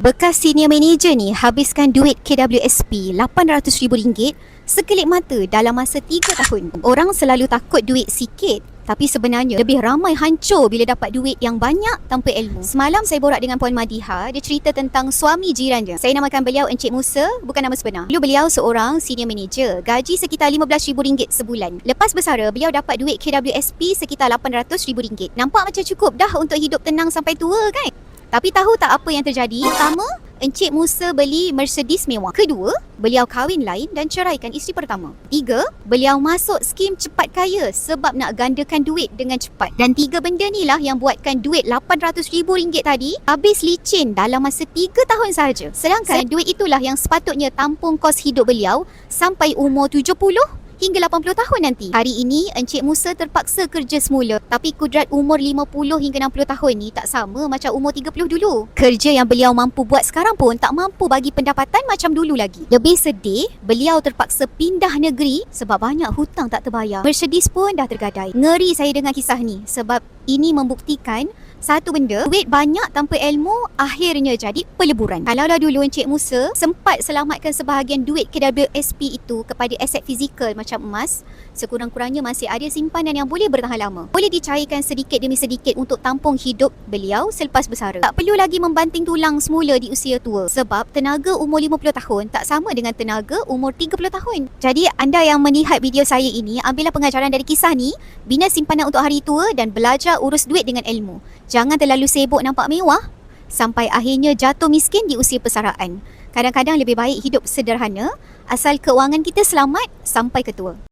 Bekas senior manager ni habiskan duit KWSP RM800,000 sekelip mata dalam masa 3 tahun. Orang selalu takut duit sikit, tapi sebenarnya lebih ramai hancur bila dapat duit yang banyak tanpa ilmu. Semalam saya borak dengan Puan Madiha, dia cerita tentang suami jirannya. Saya namakan beliau Encik Musa, bukan nama sebenar. Dulu beliau seorang senior manager, gaji sekitar RM15,000 sebulan. Lepas bersara, beliau dapat duit KWSP sekitar RM800,000. Nampak macam cukup dah untuk hidup tenang sampai tua kan? Tapi tahu tak apa yang terjadi? Pertama, Encik Musa beli Mercedes mewah. Kedua, beliau kahwin lain dan ceraikan isteri pertama. Tiga, beliau masuk skim cepat kaya sebab nak gandakan duit dengan cepat. Dan tiga benda ni lah yang buatkan duit RM800,000 tadi habis licin dalam masa 3 tahun sahaja. Sedangkan duit itulah yang sepatutnya tampung kos hidup beliau sampai umur 70 hingga 80 tahun nanti. Hari ini, Encik Musa terpaksa kerja semula. Tapi kudrat umur 50 hingga 60 tahun ni tak sama macam umur 30 dulu. Kerja yang beliau mampu buat sekarang pun tak mampu bagi pendapatan macam dulu lagi. Lebih sedih, beliau terpaksa pindah negeri sebab banyak hutang tak terbayar. Mercedes pun dah tergadai. Ngeri saya dengar kisah ni sebab ini membuktikan satu benda, duit banyak tanpa ilmu akhirnya jadi peleburan. Kalaulah dulu Encik Musa sempat selamatkan sebahagian duit KWSP itu kepada aset fizikal macam emas, sekurang-kurangnya masih ada simpanan yang boleh bertahan lama. Boleh dicairkan sedikit demi sedikit untuk tampung hidup beliau selepas bersara. Tak perlu lagi membanting tulang semula di usia tua sebab tenaga umur 50 tahun tak sama dengan tenaga umur 30 tahun. Jadi anda yang melihat video saya ini, ambillah pengajaran dari kisah ni, bina simpanan untuk hari tua dan belajar urus duit dengan ilmu. Jangan terlalu sibuk nampak mewah sampai akhirnya jatuh miskin di usia persaraan. Kadang-kadang lebih baik hidup sederhana asal keuangan kita selamat sampai ke tua.